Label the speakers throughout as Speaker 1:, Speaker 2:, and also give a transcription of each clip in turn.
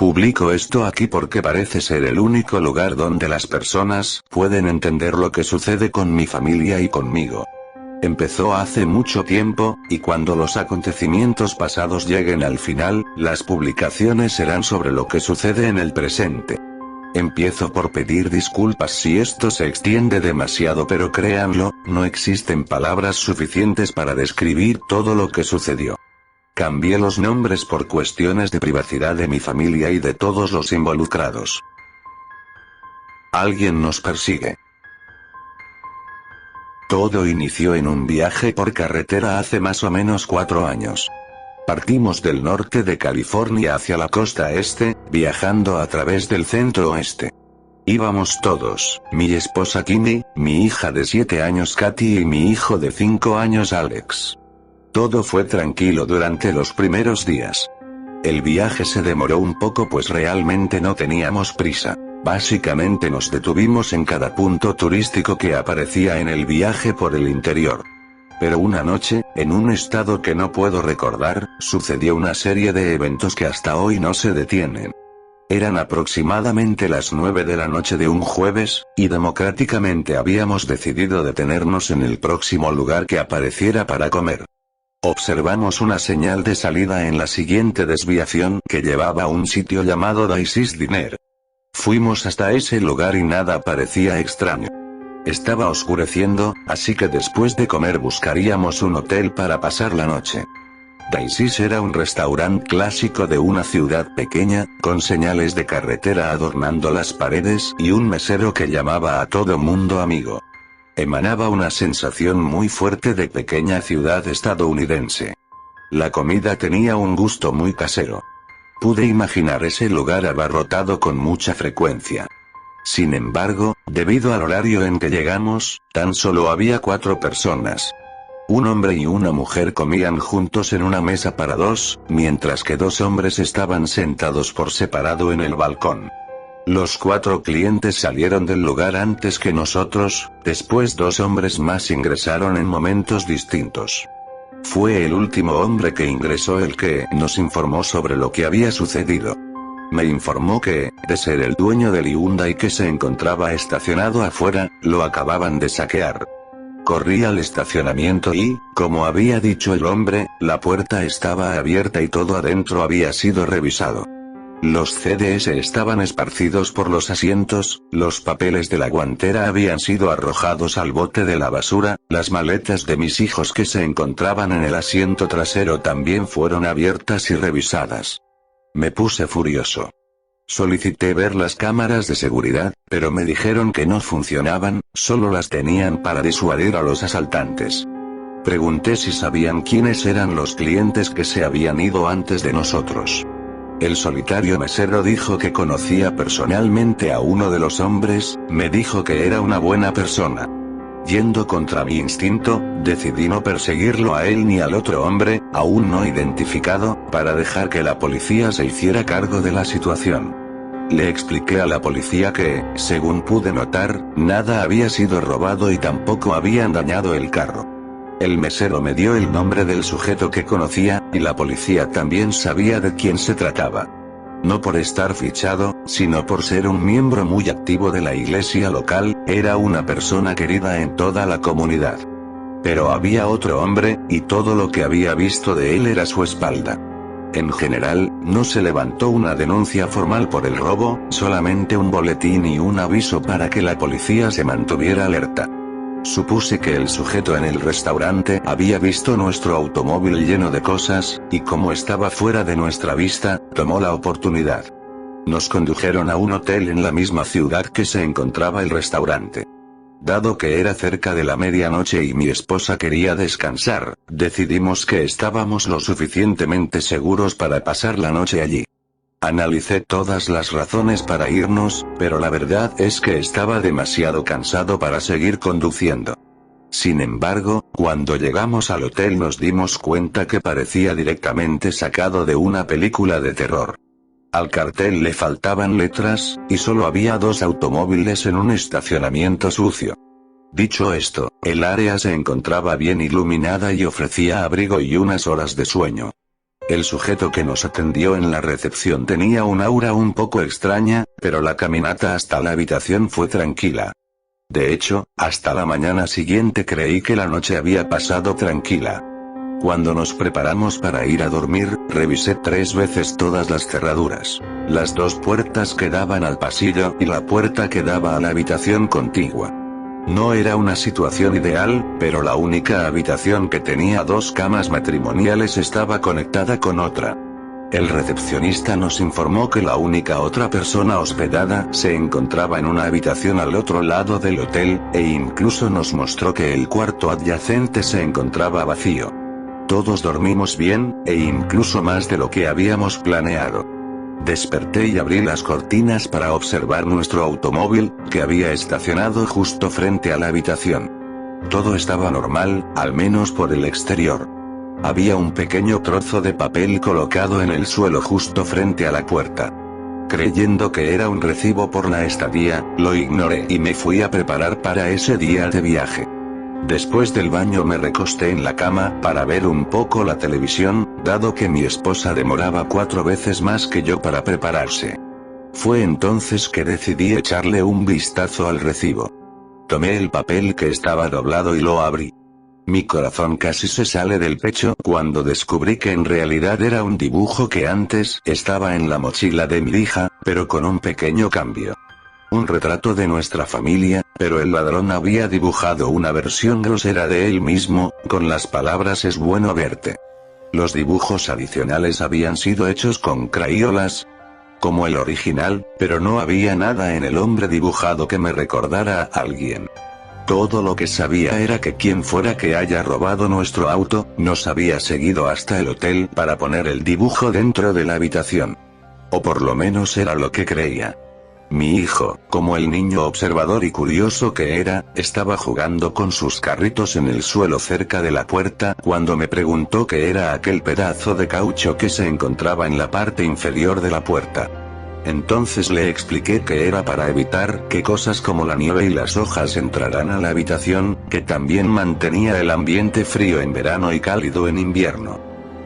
Speaker 1: Publico esto aquí porque parece ser el único lugar donde las personas pueden entender lo que sucede con mi familia y conmigo. Empezó hace mucho tiempo, y cuando los acontecimientos pasados lleguen al final, las publicaciones serán sobre lo que sucede en el presente. Empiezo por pedir disculpas si esto se extiende demasiado, pero créanlo, no existen palabras suficientes para describir todo lo que sucedió. Cambié los nombres por cuestiones de privacidad de mi familia y de todos los involucrados. Alguien nos persigue. Todo inició en un viaje por carretera hace más o menos 4 años. Partimos del norte de California hacia la costa este, viajando a través del centro oeste. Íbamos todos, mi esposa Kimmy, mi hija de 7 años Katy y mi hijo de 5 años Alex. Todo fue tranquilo durante los primeros días. El viaje se demoró un poco pues realmente no teníamos prisa. Básicamente nos detuvimos en cada punto turístico que aparecía en el viaje por el interior. Pero una noche, en un estado que no puedo recordar, sucedió una serie de eventos que hasta hoy no se detienen. Eran aproximadamente las 9 de la noche de un jueves, y democráticamente habíamos decidido detenernos en el próximo lugar que apareciera para comer. Observamos una señal de salida en la siguiente desviación que llevaba a un sitio llamado Daisy's Diner. Fuimos hasta ese lugar y nada parecía extraño. Estaba oscureciendo, así que después de comer buscaríamos un hotel para pasar la noche. Daisy's era un restaurante clásico de una ciudad pequeña, con señales de carretera adornando las paredes y un mesero que llamaba a todo mundo amigo. Emanaba una sensación muy fuerte de pequeña ciudad estadounidense. La comida tenía un gusto muy casero. Pude imaginar ese lugar abarrotado con mucha frecuencia. Sin embargo, debido al horario en que llegamos, tan solo había 4 personas. Un hombre y una mujer comían juntos en una mesa para 2, mientras que 2 hombres estaban sentados por separado en el balcón. Los 4 clientes salieron del lugar antes que nosotros, después 2 hombres más ingresaron en momentos distintos. Fue el último hombre que ingresó el que nos informó sobre lo que había sucedido. Me informó que, de ser el dueño del Hyundai que se encontraba estacionado afuera, lo acababan de saquear. Corrí al estacionamiento y, como había dicho el hombre, la puerta estaba abierta y todo adentro había sido revisado. Los CDs estaban esparcidos por los asientos, los papeles de la guantera habían sido arrojados al bote de la basura, las maletas de mis hijos que se encontraban en el asiento trasero también fueron abiertas y revisadas. Me puse furioso. Solicité ver las cámaras de seguridad, pero me dijeron que no funcionaban, solo las tenían para disuadir a los asaltantes. Pregunté si sabían quiénes eran los clientes que se habían ido antes de nosotros. El solitario mesero dijo que conocía personalmente a uno de los hombres, me dijo que era una buena persona. Yendo contra mi instinto, decidí no perseguirlo a él ni al otro hombre, aún no identificado, para dejar que la policía se hiciera cargo de la situación. Le expliqué a la policía que, según pude notar, nada había sido robado y tampoco habían dañado el carro. El mesero me dio el nombre del sujeto que conocía, y la policía también sabía de quién se trataba. No por estar fichado, sino por ser un miembro muy activo de la iglesia local, era una persona querida en toda la comunidad. Pero había otro hombre, y todo lo que había visto de él era su espalda. En general, no se levantó una denuncia formal por el robo, solamente un boletín y un aviso para que la policía se mantuviera alerta. Supuse que el sujeto en el restaurante había visto nuestro automóvil lleno de cosas, y como estaba fuera de nuestra vista, tomó la oportunidad. Nos condujeron a un hotel en la misma ciudad que se encontraba el restaurante. Dado que era cerca de la medianoche y mi esposa quería descansar, decidimos que estábamos lo suficientemente seguros para pasar la noche allí. Analicé todas las razones para irnos, pero la verdad es que estaba demasiado cansado para seguir conduciendo. Sin embargo, cuando llegamos al hotel nos dimos cuenta que parecía directamente sacado de una película de terror. Al cartel le faltaban letras, y solo había 2 automóviles en un estacionamiento sucio. Dicho esto, el área se encontraba bien iluminada y ofrecía abrigo y unas horas de sueño. El sujeto que nos atendió en la recepción tenía un aura un poco extraña, pero la caminata hasta la habitación fue tranquila. De hecho, hasta la mañana siguiente creí que la noche había pasado tranquila. Cuando nos preparamos para ir a dormir, revisé 3 veces todas las cerraduras, las 2 puertas que daban al pasillo y la puerta que daba a la habitación contigua. No era una situación ideal, pero la única habitación que tenía 2 camas matrimoniales estaba conectada con otra. El recepcionista nos informó que la única otra persona hospedada se encontraba en una habitación al otro lado del hotel, e incluso nos mostró que el cuarto adyacente se encontraba vacío. Todos dormimos bien, e incluso más de lo que habíamos planeado. Desperté y abrí las cortinas para observar nuestro automóvil, que había estacionado justo frente a la habitación. Todo estaba normal, al menos por el exterior. Había un pequeño trozo de papel colocado en el suelo justo frente a la puerta. Creyendo que era un recibo por la estadía, lo ignoré y me fui a preparar para ese día de viaje. Después del baño me recosté en la cama para ver un poco la televisión, dado que mi esposa demoraba 4 veces más que yo para prepararse. Fue entonces que decidí echarle un vistazo al recibo. Tomé el papel que estaba doblado y lo abrí. Mi corazón casi se sale del pecho cuando descubrí que en realidad era un dibujo que antes estaba en la mochila de mi hija, pero con un pequeño cambio. Un retrato de nuestra familia, pero el ladrón había dibujado una versión grosera de él mismo, con las palabras "es bueno verte". Los dibujos adicionales habían sido hechos con crayolas, como el original, pero no había nada en el hombre dibujado que me recordara a alguien. Todo lo que sabía era que quien fuera que haya robado nuestro auto, nos había seguido hasta el hotel para poner el dibujo dentro de la habitación. O por lo menos era lo que creía. Mi hijo, como el niño observador y curioso que era, estaba jugando con sus carritos en el suelo cerca de la puerta cuando me preguntó qué era aquel pedazo de caucho que se encontraba en la parte inferior de la puerta. Entonces le expliqué que era para evitar que cosas como la nieve y las hojas entraran a la habitación, que también mantenía el ambiente frío en verano y cálido en invierno.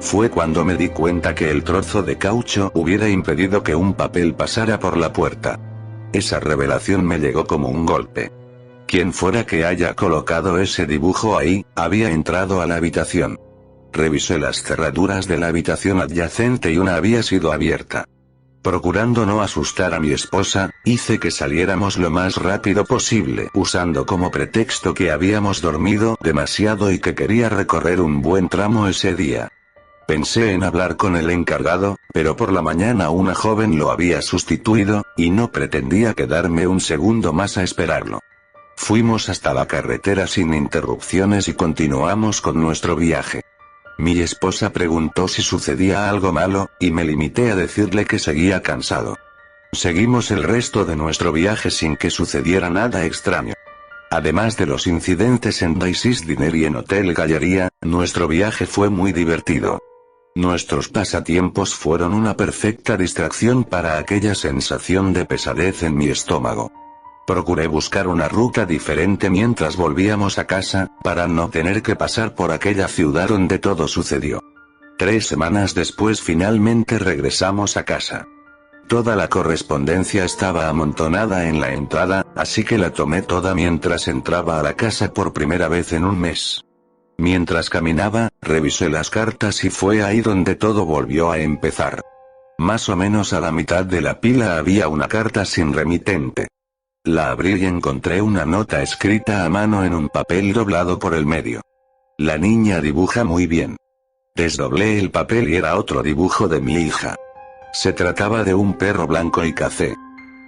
Speaker 1: Fue cuando me di cuenta que el trozo de caucho hubiera impedido que un papel pasara por la puerta. Esa revelación me llegó como un golpe. Quien fuera que haya colocado ese dibujo ahí, había entrado a la habitación. Revisé las cerraduras de la habitación adyacente y una había sido abierta. Procurando no asustar a mi esposa, hice que saliéramos lo más rápido posible, usando como pretexto que habíamos dormido demasiado y que quería recorrer un buen tramo ese día. Pensé en hablar con el encargado, pero por la mañana una joven lo había sustituido, y no pretendía quedarme un segundo más a esperarlo. Fuimos hasta la carretera sin interrupciones y continuamos con nuestro viaje. Mi esposa preguntó si sucedía algo malo, y me limité a decirle que seguía cansado. Seguimos el resto de nuestro viaje sin que sucediera nada extraño. Además de los incidentes en Daisy's Diner y en Hotel Galleria, nuestro viaje fue muy divertido. Nuestros pasatiempos fueron una perfecta distracción para aquella sensación de pesadez en mi estómago. Procuré buscar una ruta diferente mientras volvíamos a casa, para no tener que pasar por aquella ciudad donde todo sucedió. 3 semanas después finalmente regresamos a casa. Toda la correspondencia estaba amontonada en la entrada, así que la tomé toda mientras entraba a la casa por primera vez en un mes. Mientras caminaba, revisé las cartas y fue ahí donde todo volvió a empezar. Más o menos a la mitad de la pila había una carta sin remitente. La abrí y encontré una nota escrita a mano en un papel doblado por el medio. La niña dibuja muy bien. Desdoblé el papel y era otro dibujo de mi hija. Se trataba de un perro blanco y café.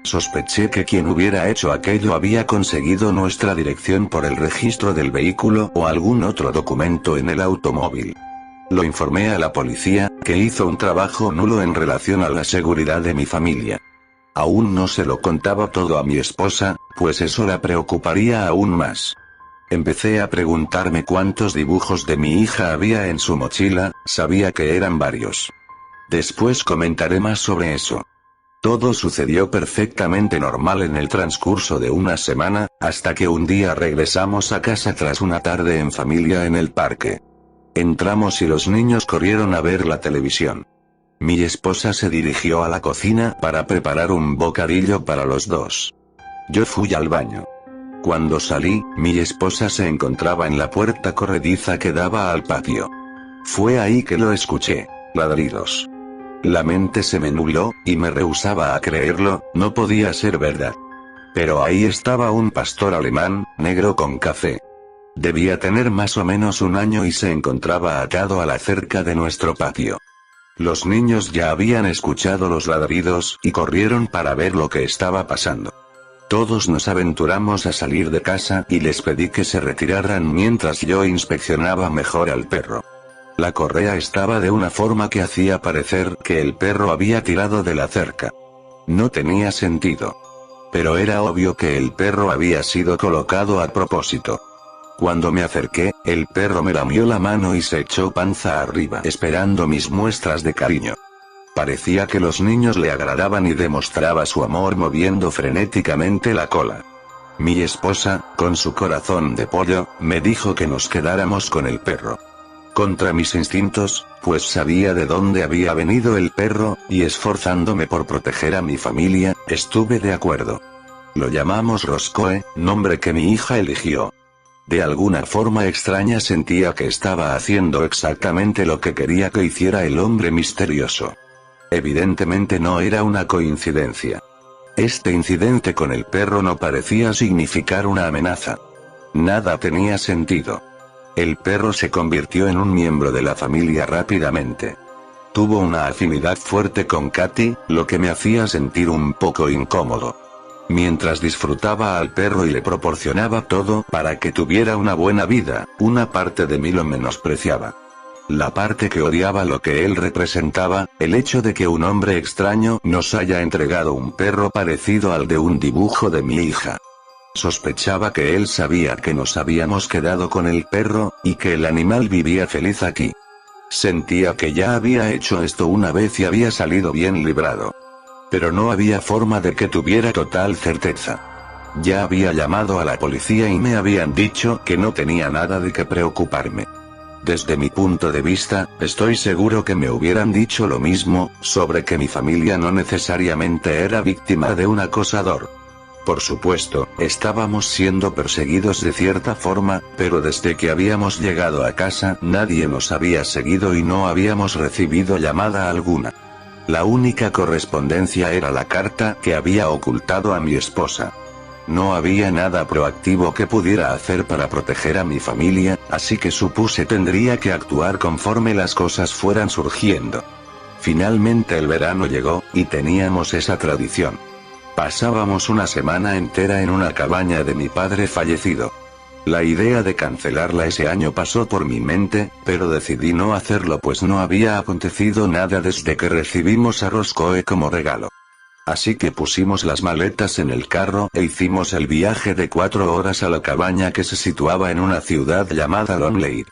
Speaker 1: Sospeché que quien hubiera hecho aquello había conseguido nuestra dirección por el registro del vehículo o algún otro documento en el automóvil. Lo informé a la policía, que hizo un trabajo nulo en relación a la seguridad de mi familia. Aún no se lo contaba todo a mi esposa, pues eso la preocuparía aún más. Empecé a preguntarme cuántos dibujos de mi hija había en su mochila, sabía que eran varios. Después comentaré más sobre eso. Todo sucedió perfectamente normal en el transcurso de una semana, hasta que un día regresamos a casa tras una tarde en familia en el parque. Entramos y los niños corrieron a ver la televisión. Mi esposa se dirigió a la cocina para preparar un bocadillo para los dos. Yo fui al baño. Cuando salí, mi esposa se encontraba en la puerta corrediza que daba al patio. Fue ahí que lo escuché. Ladridos. La mente se me nubló, y me rehusaba a creerlo, no podía ser verdad. Pero ahí estaba un pastor alemán, negro con café. Debía tener más o menos 1 año y se encontraba atado a la cerca de nuestro patio. Los niños ya habían escuchado los ladridos y corrieron para ver lo que estaba pasando. Todos nos aventuramos a salir de casa y les pedí que se retiraran mientras yo inspeccionaba mejor al perro. La correa estaba de una forma que hacía parecer que el perro había tirado de la cerca. No tenía sentido. Pero era obvio que el perro había sido colocado a propósito. Cuando me acerqué, el perro me lamió la mano y se echó panza arriba esperando mis muestras de cariño. Parecía que los niños le agradaban y demostraba su amor moviendo frenéticamente la cola. Mi esposa, con su corazón de pollo, me dijo que nos quedáramos con el perro. Contra mis instintos, pues sabía de dónde había venido el perro, y esforzándome por proteger a mi familia, estuve de acuerdo. Lo llamamos Roscoe, nombre que mi hija eligió. De alguna forma extraña sentía que estaba haciendo exactamente lo que quería que hiciera el hombre misterioso. Evidentemente no era una coincidencia. Este incidente con el perro no parecía significar una amenaza. Nada tenía sentido. El perro se convirtió en un miembro de la familia rápidamente. Tuvo una afinidad fuerte con Katy, lo que me hacía sentir un poco incómodo. Mientras disfrutaba al perro y le proporcionaba todo para que tuviera una buena vida, una parte de mí lo menospreciaba. La parte que odiaba lo que él representaba, el hecho de que un hombre extraño nos haya entregado un perro parecido al de un dibujo de mi hija. Sospechaba que él sabía que nos habíamos quedado con el perro, y que el animal vivía feliz aquí. Sentía que ya había hecho esto una vez y había salido bien librado. Pero no había forma de que tuviera total certeza. Ya había llamado a la policía y me habían dicho que no tenía nada de qué preocuparme. Desde mi punto de vista, estoy seguro que me hubieran dicho lo mismo, sobre que mi familia no necesariamente era víctima de un acosador. Por supuesto, estábamos siendo perseguidos de cierta forma, pero desde que habíamos llegado a casa nadie nos había seguido y no habíamos recibido llamada alguna. La única correspondencia era la carta que había ocultado a mi esposa. No había nada proactivo que pudiera hacer para proteger a mi familia, así que supuse tendría que actuar conforme las cosas fueran surgiendo. Finalmente el verano llegó, y teníamos esa tradición. Pasábamos una semana entera en una cabaña de mi padre fallecido. La idea de cancelarla ese año pasó por mi mente, pero decidí no hacerlo pues no había acontecido nada desde que recibimos a Roscoe como regalo. Así que pusimos las maletas en el carro e hicimos el viaje de 4 horas a la cabaña que se situaba en una ciudad llamada Long Lake.